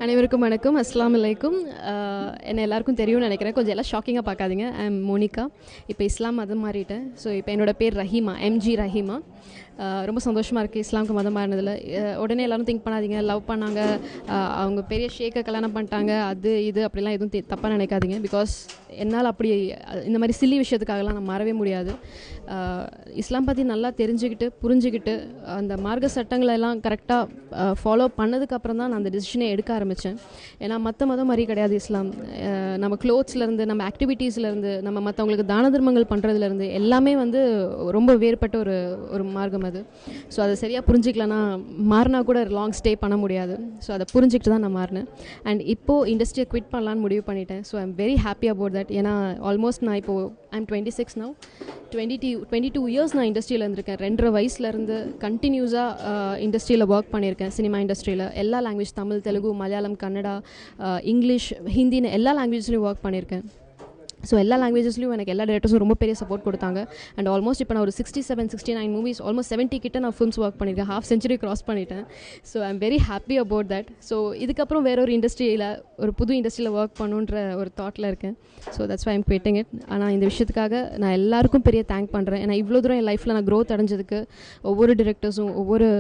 அனைவருக்கும் வணக்கம். அஸ்ஸலாமு அலைக்கும். என்ன எல்லாருக்கும் தெரியும்னு நினைக்கிறேன். கொஞ்சம் எல்லாம் ஷாக்கிங்காக பார்க்காதீங்க. I am Monica. இப்போ இஸ்லாம் மதம் மாறிட்டேன். ஸோ இப்போ என்னோடய பேர் ரஹீமா, எம்ஜி ரஹீமா. ரொம்ப சந்தோஷமாக இருக்குது இஸ்லாமுக்கு மதம் மாறினதில். உடனே எல்லோரும் திங்க் பண்ணாதீங்க, லவ் பண்ணாங்க, அவங்க பெரிய ஷேக்கை கல்யாணம் பண்ணிட்டாங்க, அது இது அப்படிலாம் எதுவும் தப்பாக நினைக்காதீங்க. பிகாஸ் என்னால் அப்படி இந்த மாதிரி சில்லி விஷயத்துக்காகலாம் நான் மாறவே முடியாது. இஸ்லாம் பற்றி நல்லா தெரிஞ்சுக்கிட்டு புரிஞ்சுக்கிட்டு அந்த மார்க்க சட்டங்களை எல்லாம் கரெக்டாக ஃபாலோ பண்ணதுக்கப்புறம் தான் நான் அந்த டிசிஷனை எடுக்க ஆரம்பித்தேன். ஏன்னா மற்ற மதம் மாதிரி கிடையாது இஸ்லாம். நம்ம க்ளோத்ஸ்லேருந்து, நம்ம ஆக்டிவிட்டீஸ்லேருந்து, நம்ம மற்றவங்களுக்கு தான தர்மங்கள் பண்ணுறதுலேருந்து எல்லாமே வந்து ரொம்ப வேறுபட்ட ஒரு மார்க்கம் அது. ஸோ அதை சரியாக புரிஞ்சிக்கலன்னா மாறினா கூட லாங் ஸ்டே பண்ண முடியாது. ஸோ அதை புரிஞ்சுக்கிட்டு தான் நான் மாறினேன். அண்ட் இப்போது இண்டஸ்ட்ரியை குவிட் பண்ணலான்னு முடிவு பண்ணிட்டேன். So I am very happy about that. ஏன்னா ஆல்மோஸ்ட் நான் இப்போது ஐ எம் 26 நவ். 22 இயர்ஸ் நான் இண்டஸ்ட்ரியில் இருந்திருக்கேன். 2.5 வயசுலேருந்து கண்டினியூஸாக இண்டஸ்ட்ரியில் ஒர்க் பண்ணியிருக்கேன். சினிமா இண்டஸ்ட்ரியில் எல்லா லாங்குவேஜ், தமிழ், தெலுங்கு, மலையாளம், கன்னடா, இங்கிலீஷ், ஹிந்தின்னு எல்லா லாங்குவேஜ்லையும் ஒர்க் பண்ணியிருக்கேன். ஸோ எல்லா லாங்குவேஜஸ்லையும் எனக்கு எல்லா டேரக்டர்ஸும் ரொம்ப பெரிய சப்போர்ட் கொடுத்தாங்க. அண்ட் ஆல்மோஸ்ட் இப்போ நான் ஒரு 67-69 மூவிஸ், ஆல்மோஸ்ட் 70 கிட்ட நான் ஃபிலிம்ஸ் ஒர்க் பண்ணியிருக்கேன். ½ செஞ்சுரி கிராஸ் பண்ணிட்டேன். So I am very happy about that. So இதுக்கப்புறம் வேற ஒரு இண்டஸ்ட்ரியில், ஒரு புது இண்டஸ்ட்ரியில் ஒர்க் பண்ணுன்ற ஒரு தாட்டில் இருக்கேன். So that's why I'm quitting it. ஆனால் இந்த விஷயத்துக்காக நான் எல்லாருக்கும் பெரிய தேங்க் பண்ணுறேன். ஏன்னா இவ்வளோ தூரம் என் லைஃப்பில் நான் க்ரோத் அடைஞ்சதுக்கு ஒவ்வொரு டிரெக்டர்ஸும், ஒவ்வொரு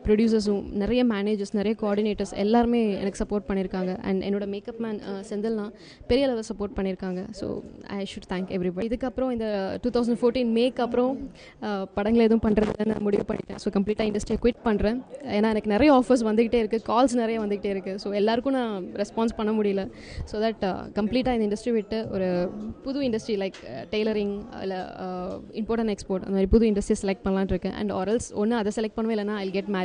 ப்ரொடியூசர்ஸும், நிறைய மேனேஜர்ஸ், நிறைய கோஆர்டினேட்டர்ஸ் எல்லாருமே எனக்கு சப்போர்ட் பண்ணியிருக்காங்க. அண்ட் என்னோட மேக்கப் மேன் செந்தில்னா பெரிய அளவில் சப்போர்ட் பண்ணியிருக்காங்க. So I should thank everybody. இதுக்கப்புறம் இந்த 2014 மேக்கு அப்புறம் படங்கள் எதுவும் பண்ணுறதுல நான் முடிவு பண்ணிட்டேன். ஸோ கம்ப்ளீட்டாக இண்டஸ்ட்ரியை குவிட் பண்ணுறேன். ஏன்னா எனக்கு நிறைய ஆஃபர்ஸ் வந்துக்கிட்டே இருக்குது, கால்ஸ் நிறைய வந்துக்கிட்டே இருக்குது. ஸோ எல்லாருக்கும் நான் ரெஸ்பான்ஸ் பண்ண முடியல. ஸோ தட் கம்ப்ளீட்டாக இந்த இண்டஸ்ட்ரி விட்டு ஒரு புது இண்டஸ்ட்ரி லைக் டெய்லரிங், இல்லை இம்போர்ட் அண்ட் எக்ஸ்போர்ட், அந்த மாதிரி புது இண்டஸ்ட்ரியை செலக்ட் பண்ணலான்னு இருக்கேன். அண்ட் ஆரல்ஸ் ஒன்று அதை செலக்ட் பண்ணுவேன், இல்லைனா ஐ கெட் மேரிட்.